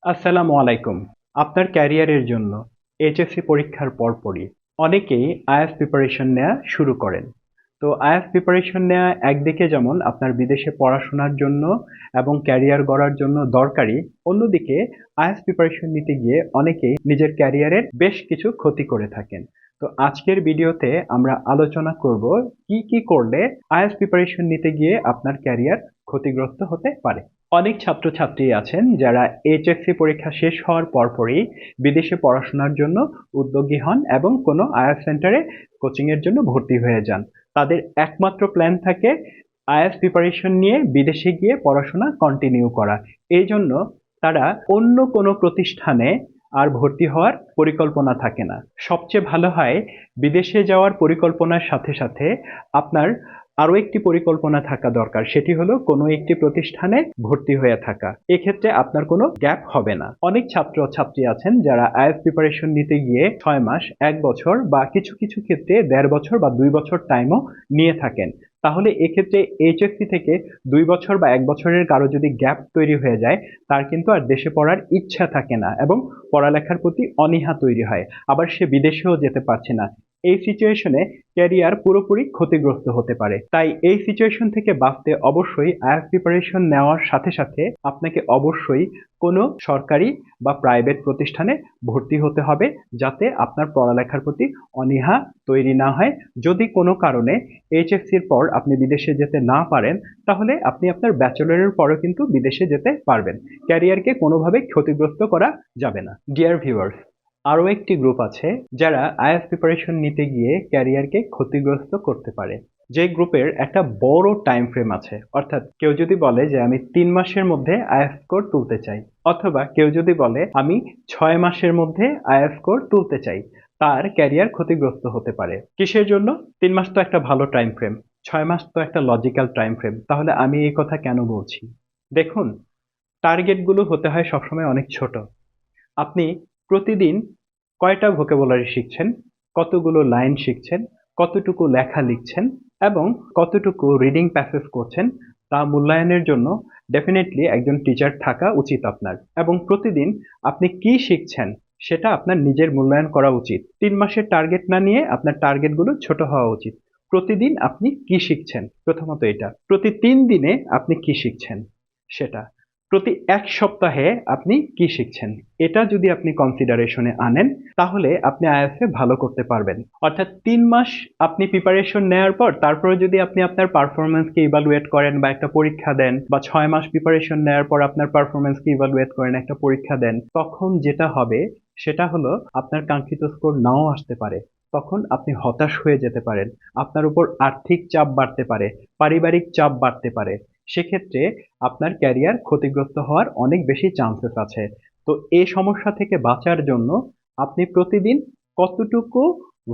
আসসালামু আলাইকুম। আপনার ক্যারিয়ারের জন্য এইচএসসি পরীক্ষার পরপরই অনেকেই আইএলটিএস প্রিপারেশন নেওয়া শুরু করেন। তো আইএলটিএস প্রিপারেশন নেওয়া একদিকে যেমন আপনার বিদেশে পড়াশোনার জন্য এবং ক্যারিয়ার গড়ার জন্য দরকারি, অন্যদিকে আইএলটিএস প্রিপারেশন নিতে গিয়ে অনেকেই নিজের ক্যারিয়ারের বেশ কিছু ক্ষতি করে থাকেন। তো আজকের ভিডিওতে আমরা আলোচনা করব কি কি করলে আইএলটিএস প্রিপারেশন নিতে গিয়ে আপনার ক্যারিয়ার ক্ষতিগ্রস্ত হতে পারে। অনেক ছাত্রছাত্রী আছেন যারা এইচএসসি পরীক্ষা শেষ হওয়ার পরপরই বিদেশে পড়াশোনার জন্য উদ্যোগী হন এবং কোনো আইএলটিএস সেন্টারে কোচিং এর জন্য ভর্তি হয়ে যান। তাদের একমাত্র প্ল্যান থাকে আইএলটিএস প্রিপারেশন নিয়ে বিদেশে গিয়ে পড়াশোনা কন্টিনিউ করা। এই জন্য তারা অন্য কোনো প্রতিষ্ঠানে আর ভর্তি হওয়ার পরিকল্পনা থাকে না। সবচেয়ে ভালো হয় বিদেশে যাওয়ার পরিকল্পনার সাথে সাথে আপনার আরো একটি পরিকল্পনা থাকা দরকার, সেটি হলো কোনো একটি প্রতিষ্ঠানে ভর্তি হয়ে থাকা। এক্ষেত্রে আপনার কোনো গ্যাপ হবে না। অনেক ছাত্র ছাত্রী আছেন যারা আইএলটিএস প্রিপারেশন নিতে গিয়ে 6 মাস, 1 বছর বা কিছু কিছু ক্ষেত্রে 1.5 বছর বা 2 বছর টাইমও নিয়ে থাকেন। তাহলে এক্ষেত্রে এইচএসসি থেকে 2 বছর বা 1 বছরের কারো যদি গ্যাপ তৈরি হয়ে যায়, তার কিন্তু আর দেশে পড়ার ইচ্ছা থাকে না এবং পড়ালেখার প্রতি অনীহা তৈরি হয়। আবার সে বিদেশেও যেতে পারছে না। এই সিচুয়েশনে ক্যারিয়ার পুরোপুরি ক্ষতিগ্রস্ত হতে পারে। তাই এই সিচুয়েশন থেকে বাঁচতে অবশ্যই আইএলটিএস প্রিপারেশন নেওয়ার সাথে সাথে আপনাকে অবশ্যই কোনো সরকারি বা প্রাইভেট প্রতিষ্ঠানে ভর্তি হতে হবে, যাতে আপনার পড়ালেখার প্রতি অনীহা তৈরি না হয়। যদি কোনো কারণে এইচএসসির পর আপনি বিদেশে যেতে না পারেন, তাহলে আপনি আপনার ব্যাচেলরের পরও কিন্তু বিদেশে যেতে পারবেন। ক্যারিয়ারকে কোনোভাবে ক্ষতিগ্রস্ত করা যাবে না। ডিয়ার ভিউয়ার্স, আরও একটি গ্রুপ আছে যারা আইএলটিএস প্রিপারেশন নিতে গিয়ে ক্যারিয়ারকে ক্ষতিগ্রস্ত করতে পারে। যে গ্রুপের একটা বড় টাইম ফ্রেম আছে, অর্থাৎ কেউ যদি বলে যে আমি 3 মাসের মধ্যে আইএলটিএস স্কোর তুলতে চাই, অথবা কেউ যদি বলে আমি 6 মাসের মধ্যে আইএলটিএস স্কোর তুলতে চাই, তার ক্যারিয়ার ক্ষতিগ্রস্ত হতে পারে। কিসের জন্য? 3 মাস তো একটা ভালো টাইম ফ্রেম, 6 মাস তো একটা লজিক্যাল টাইম ফ্রেম। তাহলে আমি এই কথা কেন বলছি? দেখুন, টার্গেটগুলো হতে হয় সবসময় অনেক ছোট। আপনি প্রতিদিন কয়টা ভোকাবুলারি শিখছেন, কতগুলো লাইন শিখছেন, কতটুকু লেখা লিখছেন এবং কতটুকু রিডিং প্যাসেজ করছেন, তা মূল্যায়নের জন্য ডেফিনেটলি একজন টিচার থাকা উচিত আপনার। এবং প্রতিদিন আপনি কি শিখছেন সেটা আপনার নিজের মূল্যায়ন করা উচিত। 3 মাসের টার্গেট না নিয়ে আপনার টার্গেটগুলো ছোট হওয়া উচিত। প্রতিদিন আপনি কি শিখছেন, প্রথমত এটা। প্রতি 3 দিনে আপনি কি শিখছেন সেটা। প্রতি 1 সপ্তাহে আপনি কি শিখছেন, এটা যদি আপনি কনসিডারেশনে আনেন, তাহলে আপনি আইএলটিএস এ ভালো করতে পারবেন। অর্থাৎ 3 মাস আপনি প্রিপারেশন নেওয়ার পর তারপরে যদি আপনি আপনার পারফরমেন্সকে ইভালুয়েট করেন বা একটা পরীক্ষা দেন, বা 6 মাস প্রিপারেশন নেওয়ার পর আপনার পারফরমেন্সকে ইভালুয়েট করেন, একটা পরীক্ষা দেন, তখন যেটা হবে সেটা হলো আপনার কাঙ্ক্ষিত স্কোর নাও আসতে পারে। তখন আপনি হতাশ হয়ে যেতে পারেন, আপনার উপর আর্থিক চাপ বাড়তে পারে, পারিবারিক চাপ বাড়তে পারে। সেক্ষেত্রে আপনার ক্যারিয়ার ক্ষতিগ্রস্ত হওয়ার অনেক বেশি চান্সেস আছে। তো এই সমস্যা থেকে বাঁচার জন্য আপনি প্রতিদিন কতটুকু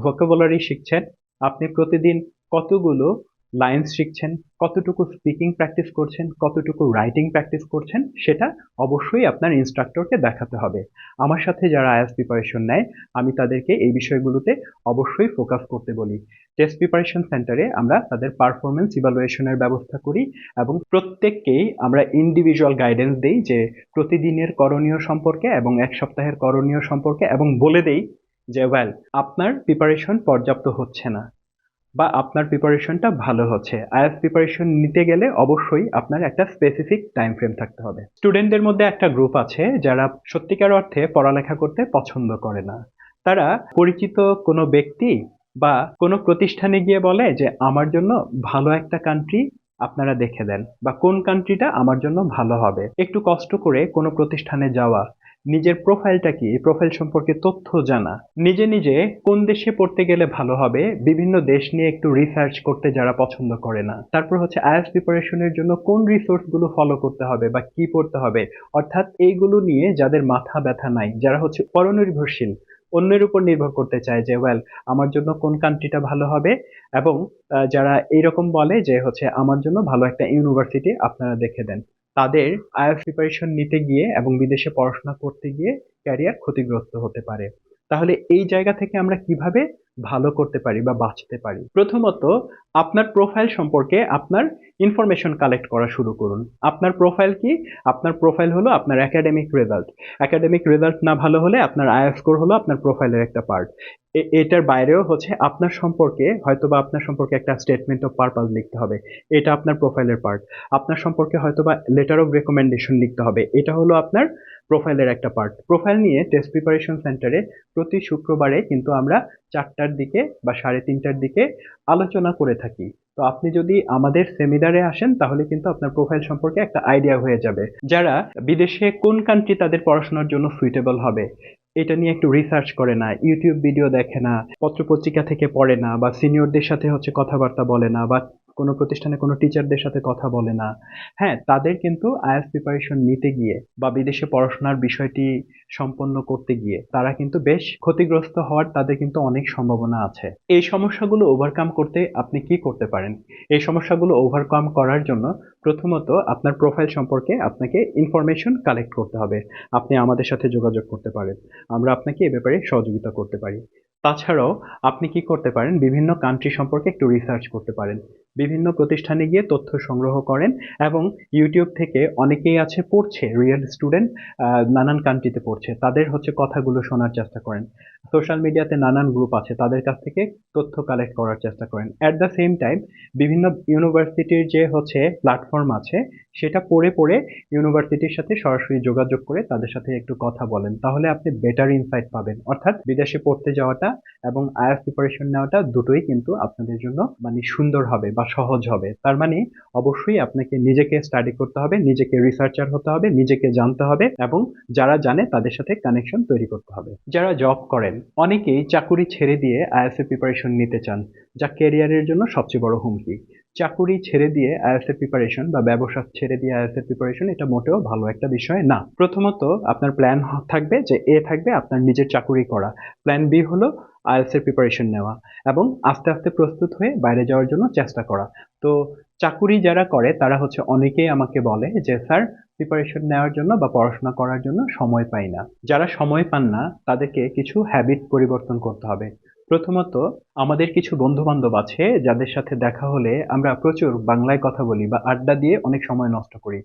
ভোকাবুলারি শিখছেন, আপনি প্রতিদিন কতগুলো লাইন্স শিখছেন, কতটুকু স্পিকিং প্র্যাকটিস করছেন, কতটুকু রাইটিং প্র্যাকটিস করছেন, সেটা অবশ্যই আপনার ইনস্ট্রাক্টরকে দেখাতে হবে। আমার সাথে যারা আইএলটিএস প্রিপারেশন নেয়, আমি তাদেরকে এই বিষয়গুলোতে অবশ্যই ফোকাস করতে বলি। টেস্ট প্রিপারেশন সেন্টারে আমরা তাদের পারফরমেন্স ইভালুয়েশনের ব্যবস্থা করি এবং প্রত্যেককেই আমরা ইন্ডিভিজুয়াল গাইডেন্স দেই যে প্রতিদিনের করণীয় সম্পর্কে এবং 1 সপ্তাহের করণীয় সম্পর্কে, এবং বলে দেই যে আপনার প্রিপারেশন পর্যাপ্ত হচ্ছে না বা আপনার প্রিপারেশনটা ভালো হচ্ছে। আইএলটিএস প্রিপারেশন নিতে গেলে অবশ্যই আপনার একটা স্পেসিফিক টাইম ফ্রেম থাকতে হবে। স্টুডেন্টদের মধ্যে একটা গ্রুপ আছে যারা সত্যিকার অর্থে পড়ালেখা করতে পছন্দ করে না। তারা পরিচিত কোনো ব্যক্তি বা কোনো প্রতিষ্ঠানে গিয়ে বলে যে আমার জন্য ভালো একটা কান্ট্রি আপনারা দেখে দেন, বা কোন কান্ট্রিটা আমার জন্য ভালো হবে। একটু কষ্ট করে কোনো প্রতিষ্ঠানে যাওয়া, নিজের প্রোফাইলটা কি, এই প্রোফাইল সম্পর্কে তথ্য জানা, নিজে নিজে কোন দেশে পড়তে গেলে ভালো হবে, বিভিন্ন দেশ নিয়ে একটু রিসার্চ করতে যারা পছন্দ করে না। তারপর হচ্ছে আইএলটিএস প্রিপারেশনের জন্য কোন রিসোর্স গুলো ফলো করতে হবে বা কি পড়তে হবে, অর্থাৎ এইগুলো নিয়ে যাদের মাথা ব্যথা নাই, যারা হচ্ছে পরনির্ভরশীল, অন্যের উপর নির্ভর করতে চায় যে আমার জন্য কোন কান্ট্রিটা ভালো হবে, এবং যারা এইরকম বলে যে হচ্ছে আমার জন্য ভালো একটা ইউনিভার্সিটি আপনারা দেখে দেন, তাদের আইএলটিএস প্রিপারেশন নিতে গিয়ে এবং বিদেশে পড়াশোনা করতে গিয়ে ক্যারিয়ার ক্ষতিগ্রস্ত হতে পারে। তাহলে এই জায়গা থেকে আমরা কিভাবে ভালো করতে পারি বা বাঁচতে পারি? প্রথমত আপনার প্রোফাইল সম্পর্কে আপনার ইনফরমেশন কালেক্ট করা শুরু করুন। আপনার প্রোফাইল কি? আপনার প্রোফাইল হলো আপনার একাডেমিক রেজাল্ট। একাডেমিক রেজাল্ট না ভালো হলে আপনার আইএলটিএস স্কোর হলো আপনার প্রোফাইলের একটা পার্ট। এটার বাইরেও হচ্ছে আপনার সম্পর্কে হয়তোবা আপনার সম্পর্কে একটা স্টেটমেন্ট অফ পারপাস লিখতে হবে। এটা আপনার প্রোফাইলের পার্ট। আপনার সম্পর্কে হয়তোবা লেটার অফ রেকমেন্ডেশন লিখতে হবে। এটা হলো আপনার প্রোফাইলের একটা পার্ট। প্রোফাইল নিয়ে টেস্ট প্রিপারেশন সেন্টারে প্রতি শুক্রবারে কিন্তু আমরা 4টার দিকে বা 3:30টার দিকে আলোচনা করে থাকি। তো আপনি যদি আমাদের সেমিনারে আসেন তাহলে কিন্তু আপনার প্রোফাইল সম্পর্কে একটা আইডিয়া হয়ে যাবে। যারা বিদেশে কোন কান্ট্রি তাদের পড়াশোনার জন্য সুইটেবল হবে এটা নিয়ে একটু রিসার্চ করে না, ইউটিউব ভিডিও দেখে না, পত্রপত্রিকা থেকে পড়ে না, বা সিনিয়রদের সাথে হচ্ছে কথাবার্তা বলে না, বা কোনো প্রতিষ্ঠানে কোনো টিচারদের সাথে কথা বলে না, হ্যাঁ, তাদের কিন্তু আইএলটিএস প্রিপারেশন নিতে গিয়ে বা বিদেশে পড়াশোনার বিষয়টি সম্পন্ন করতে গিয়ে তারা কিন্তু বেশ ক্ষতিগ্রস্ত হওয়ার তাদের কিন্তু অনেক সম্ভাবনা আছে। এই সমস্যাগুলো ওভারকাম করতে আপনি কি করতে পারেন? এই সমস্যাগুলো ওভারকাম করার জন্য প্রথমত আপনার প্রোফাইল সম্পর্কে আপনাকে ইনফরমেশন কালেক্ট করতে হবে। আপনি আমাদের সাথে যোগাযোগ করতে পারেন। আমরা আপনাকে এ ব্যাপারে সহযোগিতা করতে পারি। তাছাড়াও আপনি কি করতে পারেন? বিভিন্ন কান্ট্রি সম্পর্কে একটু রিসার্চ করতে পারেন। বিভিন্ন প্রতিষ্ঠানে গিয়ে তথ্য সংগ্রহ করেন এবং ইউটিউব থেকে অনেকেই আছে পড়ছে, রিয়েল স্টুডেন্ট নানান কান্ট্রিতে পড়ছে। তাদের হচ্ছে কথাগুলো শোনার চেষ্টা করেন। সোশ্যাল মিডিয়াতে নানান গ্রুপ আছে, তাদের কাছ থেকে তথ্য কালেক্ট করার চেষ্টা করেন। অ্যাট দ্য সেম টাইম বিভিন্ন ইউনিভার্সিটির যে হচ্ছে প্ল্যাটফর্ম আছে সেটা পড়ে ইউনিভার্সিটির সাথে সরাসরি যোগাযোগ করে তাদের সাথে একটু কথা বলেন। তাহলে আপনি বেটার ইনসাইট পাবেন। অর্থাৎ বিদেশে পড়তে যাওয়াটা এবং আইএলটিএস প্রিপারেশন নেওয়াটা দুটোই কিন্তু আপনাদের জন্য মানে সুন্দর হবে বা সহজ হবে। তার মানে অবশ্যই আপনাকে নিজেকে স্টাডি করতে হবে, নিজেকে রিসার্চার হতে হবে, নিজেকে জানতে হবে এবং যারা জানে তাদের সাথে কানেকশন তৈরি করতে হবে। যারা জব করেন অনেকেই চাকুরি ছেড়ে দিয়ে আইএলটিএস প্রিপারেশন নিতে চান, যা ক্যারিয়ারের জন্য সবচেয়ে বড় হুমকি। চাকুরি ছেড়ে দিয়ে আইএলটিএস প্রিপারেশন বা ব্যবসা ছেড়ে দিয়ে আইএলটিএস প্রিপারেশন এটা মোটেও ভালো একটা বিষয় না। প্রথমত আপনার প্ল্যান থাকবে যে এ থাকবে আপনার নিজের চাকুরি করা, প্ল্যান বি হলো আইএলটিএস এর প্রিপারেশন নেওয়া এবং আস্তে আস্তে প্রস্তুত হয়ে বাইরে যাওয়ার জন্য চেষ্টা করা। তো চাকুরি যারা করে তারা হচ্ছে অনেকেই আমাকে বলে যে স্যার প্রিপারেশন নেওয়ার জন্য বা পড়াশোনা করার জন্য সময় পাই না। যারা সময় পান না তাদেরকে কিছু হ্যাবিট পরিবর্তন করতে হবে। প্রথমত আমাদের কিছু বন্ধু বান্ধব আছে যাদের সাথে দেখা হলে আমরা প্রচুর বাংলায় কথা বলি বা আড্ডা দিয়ে অনেক সময় নষ্ট করি।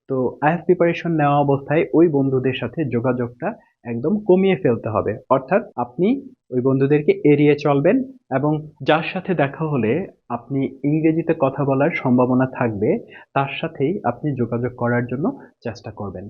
তো আইএলটিএস প্রিপারেশন নেওয়া অবস্থায় ওই বন্ধুদের সাথে যোগাযোগটা একদম কমিয়ে ফেলতে হবে। অর্থাৎ আপনি ওই বন্ধুদেরকে এড়িয়ে চলবেন এবং যার সাথে দেখা হলে আপনি ইংরেজিতে কথা বলার সম্ভাবনা থাকবে তার সাথেই আপনি যোগাযোগ করার জন্য চেষ্টা করবেন।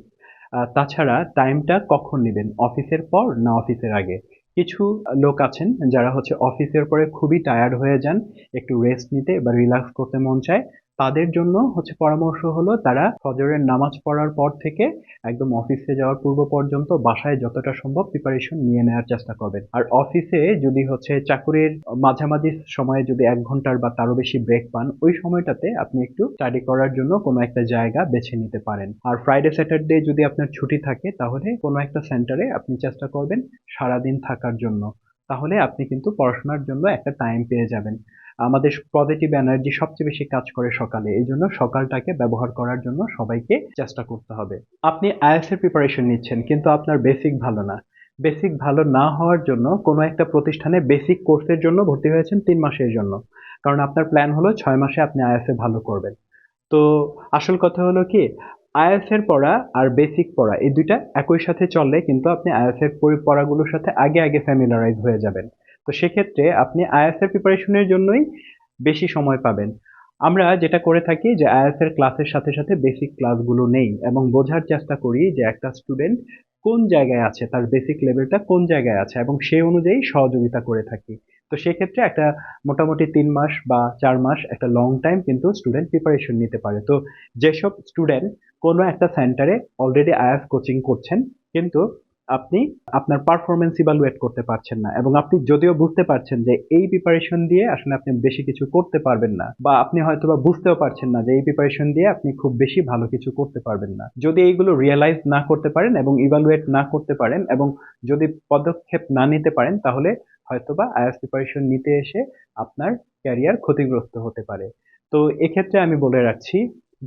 তাছাড়া টাইমটা কখন নেবেন? অফিসের পর না অফিসের আগে? কিছু লোক আছেন যারা হচ্ছে অফিসের পরে খুবই টায়ার্ড হয়ে যান, একটু রেস্ট নিতে বা রিল্যাক্স করতে মন চায়। তাদের জন্য হচ্ছে পরামর্শ হলো তারা ফজরের নামাজ পড়ার পর থেকে একদম অফিসে যাওয়ার পূর্ব পর্যন্ত বাসায় যতটা সম্ভব প্রিপারেশন নিয়ে নেওয়ার চেষ্টা করবেন। আর অফিসে যদি হচ্ছে চাকুরির মাঝামাঝি সময়ে যদি 1 ঘন্টার বা তারও বেশি ব্রেক পান, ওই সময়টাতে আপনি একটু স্টাডি করার জন্য কোনো একটা জায়গা বেছে নিতে পারেন। আর ফ্রাইডে স্যাটারডে যদি আপনার ছুটি থাকে তাহলে কোনো একটা সেন্টারে আপনি চেষ্টা করবেন সারাদিন থাকার জন্য। তাহলে আপনি কিন্তু পড়াশোনার জন্য একটা টাইম পেয়ে যাবেন। আমাদের পজিটিভ এনার্জি সবচেয়ে বেশি কাজ করে সকালে, এই জন্য সকালটাকে ব্যবহার করার জন্য সবাইকে চেষ্টা করতে হবে। আপনি আইএলটিএস এর প্রিপারেশন নিচ্ছেন কিন্তু আপনার বেসিক ভালো না। বেসিক ভালো না হওয়ার জন্য কোনো একটা প্রতিষ্ঠানে বেসিক কোর্সের জন্য ভর্তি হয়েছেন 3 মাসের জন্য, কারণ আপনার প্ল্যান হলো 6 মাসে আপনি আইএলটিএস ভালো করবেন। তো আসল কথা হলো কি, আইএলটিএস এর পড়া আর বেসিক পড়া এই দুইটা একই সাথে চললে কিন্তু আপনি আইএলটিএস এর পড়াগুলোর সাথে আগে আগে ফ্যামিলিয়ারাইজ হয়ে যাবেন। তো সেক্ষেত্রে আপনি আইএলটিএস এর প্রিপারেশনের জন্যই বেশি সময় পাবেন। আমরা যেটা করে থাকি যে আইএলটিএস এর ক্লাসের সাথে সাথে বেসিক ক্লাসগুলো নেই এবং বোঝার চেষ্টা করি যে একটা স্টুডেন্ট কোন জায়গায় আছে, তার বেসিক লেভেলটা কোন জায়গায় আছে এবং সেই অনুযায়ী সহযোগিতা করে থাকি। তো সেক্ষেত্রে একটা মোটামুটি 3 মাস বা 4 মাস একটা লং টাইম কিন্তু স্টুডেন্ট প্রিপারেশন নিতে পারে। তো যেসব স্টুডেন্ট কোনো একটা সেন্টারে অলরেডি আইএলটিএস কোচিং করছেন কিন্তু আপনি আপনার পারফরমেন্স ইভালুয়েট করতে পারছেন না এবং আপনি যদিও বুঝতে পারছেন যে এই প্রিপারেশন দিয়ে আসলে আপনি বেশি কিছু করতে পারবেন না, বা আপনি হয়তোবা বুঝতেও পারছেন না যে এই প্রিপারেশন দিয়ে আপনি খুব বেশি ভালো কিছু করতে পারবেন না। যদি এইগুলো রিয়েলাইজ না করতে পারেন এবং ইভালুয়েট না করতে পারেন এবং যদি পদক্ষেপ না নিতে পারেন তাহলে হয়তোবা আইএলটিএস প্রিপারেশন নিতে এসে আপনার ক্যারিয়ার ক্ষতিগ্রস্ত হতে পারে। তো এক্ষেত্রে আমি বলে রাখছি,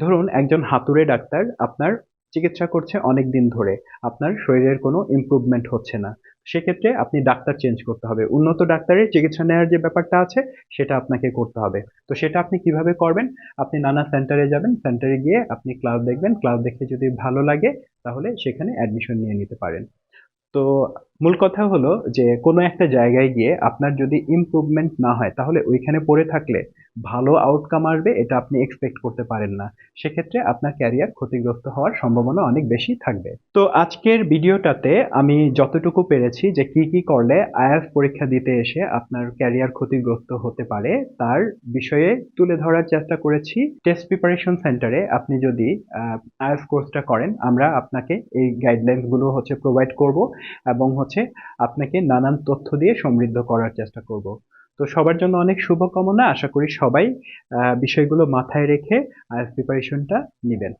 ধরুন একজন হাতুড়ে ডাক্তার আপনার চিকিৎসা করছে অনেক দিন ধরে, আপনার শরীরের কোনো ইমপ্রুভমেন্ট হচ্ছে না, সেক্ষেত্রে আপনি ডাক্তার চেঞ্জ করতে হবে। উন্নত ডাক্তারের চিকিৎসা নেওয়ার যে ব্যাপারটা আছে সেটা আপনাকে করতে হবে। তো সেটা আপনি কিভাবে করবেন? আপনি নানা সেন্টারে যাবেন, সেন্টারে গিয়ে আপনি ক্লাস দেখবেন, ক্লাস দেখে যদি ভালো লাগে তাহলে সেখানে অ্যাডমিশন নিয়ে নিতে পারেন। তো মূল কথা হলো যে কোনো একটা জায়গায় গিয়ে আপনার যদি ইমপ্রুভমেন্ট না হয় তাহলে ওইখানে পড়ে থাকলে ভালো আউটকাম আসবে এটা আপনি এক্সপেক্ট করতে পারেন না। সেক্ষেত্রে আপনার ক্যারিয়ার ক্ষতিগ্রস্ত হওয়ার সম্ভাবনা অনেক বেশি থাকবে। তো আজকের ভিডিওটাতে আমি যতটুকু পেরেছি যে কি কি করলে আইএলটিএস পরীক্ষা দিতে এসে আপনার ক্যারিয়ার ক্ষতিগ্রস্ত হতে পারে তার বিষয়ে তুলে ধরার চেষ্টা করেছি। টেস্ট প্রিপারেশন সেন্টারে আপনি যদি আইএলটিএস কোর্সটা করেন, আমরা আপনাকে এই গাইডলাইনস গুলো প্রোভাইড করব এবং আপনাকে নানান তথ্য দিয়ে সমৃদ্ধ করার চেষ্টা করব। তো সবার জন্য অনেক শুভকামনা। আশা করি সবাই বিষয়গুলো মাথায় রেখে আইএলটিএস প্রিপারেশনটা নিবেন।